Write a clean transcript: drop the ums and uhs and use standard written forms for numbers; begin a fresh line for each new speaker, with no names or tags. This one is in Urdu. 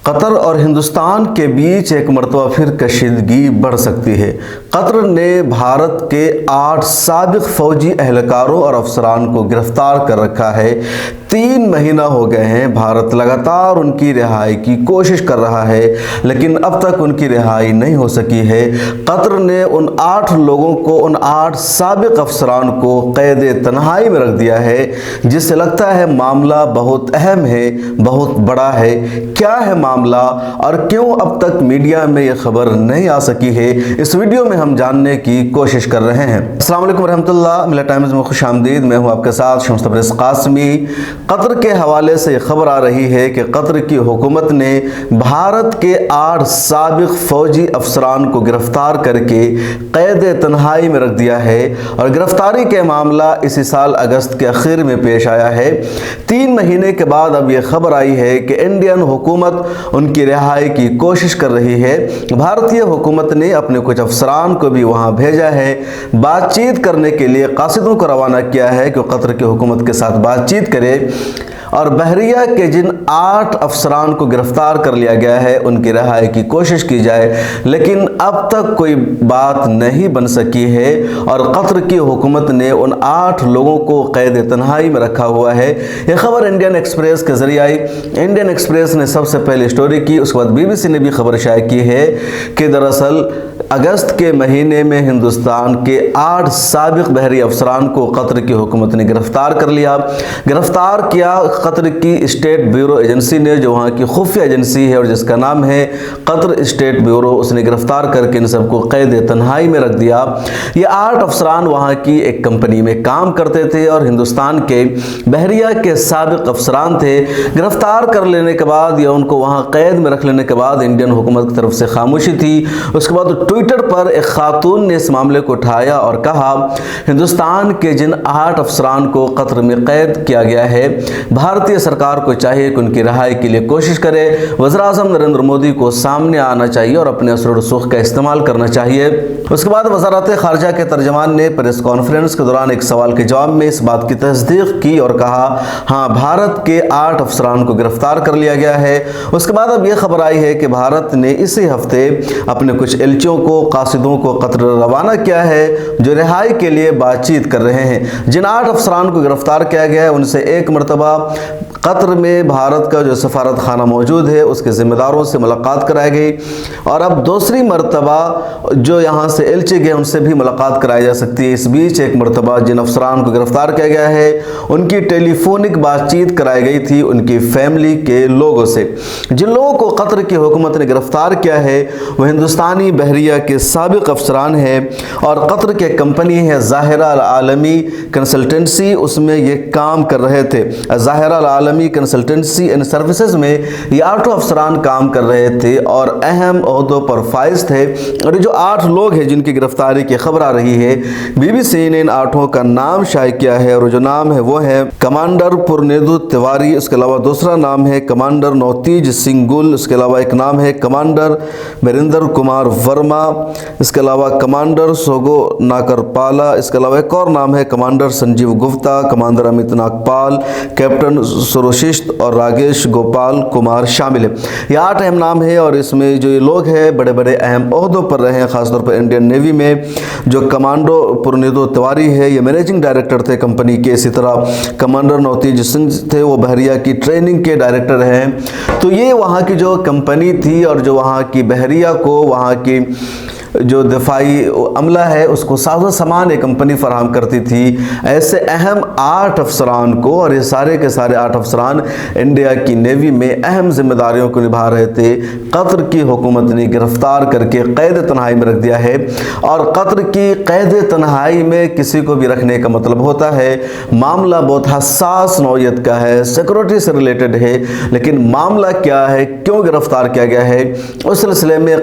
قطر اور ہندوستان کے بیچ ایک مرتبہ پھر کشیدگی بڑھ سکتی ہے۔ قطر نے بھارت کے 8 سابق فوجی اہلکاروں اور افسران کو گرفتار کر رکھا ہے۔ 3 مہینہ ہو گئے ہیں، بھارت لگاتار ان کی رہائی کی کوشش کر رہا ہے، لیکن اب تک ان کی رہائی نہیں ہو سکی ہے۔ قطر نے ان 8 لوگوں کو، ان 8 سابق افسران کو قید تنہائی میں رکھ دیا ہے، جس سے لگتا ہے معاملہ بہت اہم ہے، بہت بڑا ہے۔ کیا ہے معاملہ اور کیوں اب تک میڈیا میں یہ خبر نہیں آ سکی ہے، اس ویڈیو میں ہم جاننے کی کوشش کر رہے ہیں۔ السلام علیکم ورحمۃ اللہ، ملت ٹائمز میں خوش آمدید۔ میں ہوں آپ کے ساتھ شمس تبریز قاسمی۔ قطر کے حوالے سے یہ خبر آ رہی ہے کہ قطر کی حکومت نے بھارت کے 8 سابق فوجی افسران کو گرفتار کر کے قید تنہائی میں رکھ دیا ہے، اور گرفتاری کے معاملہ اسی سال اگست کے آخر میں پیش آیا ہے۔ 3 مہینے کے بعد اب یہ خبر آئی ہے کہ انڈین حکومت ان کی رہائی کی کوشش کر رہی ہے۔ بھارتی حکومت نے اپنے کچھ افسران کو بھی وہاں بھیجا ہے، بات چیت کرنے کے لیے قاصدوں کو روانہ کیا ہے کہ قطر کی حکومت کے ساتھ بات چیت کرے، اور بحریہ کے جن 8 افسران کو گرفتار کر لیا گیا ہے ان کی رہائی کی کوشش کی جائے، لیکن اب تک کوئی بات نہیں بن سکی ہے، اور قطر کی حکومت نے ان 8 لوگوں کو قید تنہائی میں رکھا ہوا ہے۔ یہ خبر انڈین ایکسپریس کے ذریعے آئی۔ انڈین ایکسپریس نے سب سے پہلے اسٹوری کی، اس کے بعد BBC نے بھی خبر شائع کی ہے کہ دراصل اگست کے مہینے میں ہندوستان کے 8 سابق بحری افسران کو قطر کی حکومت نے گرفتار کر لیا۔ گرفتار کیا قطر کی اسٹیٹ بیورو ایجنسی نے، جو وہاں کی خفیہ ایجنسی ہے اور جس کا نام ہے قطر اسٹیٹ بیورو۔ اس نے گرفتار کر کے ان سب کو قید تنہائی میں رکھ دیا۔ یہ 8 افسران وہاں کی ایک کمپنی میں کام کرتے تھے اور ہندوستان کے بحریہ کے سابق افسران تھے۔ گرفتار کر لینے کے بعد یا ان کو وہاں قید میں رکھ لینے کے بعد انڈین حکومت کی طرف سے خاموشی تھی۔ اس کے بعد ٹویٹر پر ایک خاتون نے اس معاملے کو اٹھایا اور کہا، ہندوستان کے جن 8 افسران کو قطر میں قید کیا گیا ہے، بھارتی سرکار کو چاہیے کہ ان کی رہائی کے لیے کوشش کرے۔ وزیر اعظم نریندر مودی کو سامنے آنا چاہیے اور اپنے اثر و رسوخ کا استعمال کرنا چاہیے۔ اس کے بعد وزارت خارجہ کے ترجمان نے پریس کانفرنس کے دوران ایک سوال کے جواب میں اس بات کی تصدیق کی اور کہا، ہاں، بھارت کے 8 افسران کو گرفتار کر لیا گیا ہے۔ اس کے بعد اب یہ خبر آئی ہے کہ بھارت نے اسی ہفتے اپنے کچھ ایلچیوں کو، قاصدوں کو قطر روانہ کیا ہے، جو رہائی کے لیے بات چیت کر رہے ہیں۔ جن 8 افسران کو گرفتار کیا گیا ہے ان سے ایک مرتبہ قطر میں بھارت کا جو سفارت خانہ موجود ہے اس کے ذمہ داروں سے ملاقات کرائی گئی، اور اب دوسری مرتبہ جو یہاں سے ایلچی گئے ان سے بھی ملاقات کرائی جا سکتی ہے۔ اس بیچ ایک مرتبہ جن افسران کو گرفتار کیا گیا ہے ان کی ٹیلی فونک بات چیت کرائی گئی تھی ان کی فیملی کے لوگوں سے۔ جن لوگوں کو قطر کی حکومت نے گرفتار کیا ہے وہ ہندوستانی بحریہ کے سابق افسران ہیں، اور قطر کے کمپنی ہے ظاہرہ العالمی کنسلٹنسی، اس میں یہ کام کر رہے تھے۔ ظاہرہ العالمی کنسلٹنسی اینڈ سروسز میں یہ 8 افسران کام کر رہے تھے اور اہم عہدوں پر فائز تھے۔ اور یہ جو 8 لوگ ہیں جن کی گرفتاری کی خبر آ رہی ہے، BBC نے ان 8 کا نام شائع کیا ہے، اور جو نام ہے وہ ہے کمانڈر پورنیدو تیواری، اس کے علاوہ دوسرا نام ہے کمانڈر نوتیج سنگھ گل، اس کے علاوہ ایک نام ہے کمانڈر بریندر کمار ورما، اس کے علاوہ کمانڈر سوگو ناکرپالا، اس کے علاوہ ایک اور نام ہے commander Sanjeev Gupta, commander Amit Nagpal, captain Sarvashisht اور راگیش گوپال کمار شامل ہیں۔ یہ 8 اہم نام ہے، اور اس میں جو یہ لوگ ہیں بڑے بڑے اہم عہدوں پر رہے ہیں، خاص طور پر انڈین نیوی میں جو کمانڈو پورنیدو تیواری ہے یہ مینیجنگ ڈائریکٹر تھے کمپنی کے، اسی طرح کمانڈر نوتیج سنگھ تھے وہ بحریہ کی ٹریننگ کے ڈائریکٹر ہیں۔ تو یہ وہاں کی جو کمپنی تھی اور جو وہاں کی بحریہ کو، وہاں کی جو دفاعی عملہ ہے اس کو ساز و سامان ایک کمپنی فراہم کرتی تھی۔ ایسے اہم 8 افسران کو، اور یہ سارے کے سارے 8 افسران انڈیا کی نیوی میں اہم ذمہ داریوں کو نبھا رہے تھے، قطر کی حکومت نے گرفتار کر کے قید تنہائی میں رکھ دیا ہے۔ اور قطر کی قید تنہائی میں کسی کو بھی رکھنے کا مطلب ہوتا ہے معاملہ بہت حساس نوعیت کا ہے، سیکورٹی سے ریلیٹڈ ہے، لیکن معاملہ کیا ہے، کیوں گرفتار کیا گیا ہے، اس سلسلے میں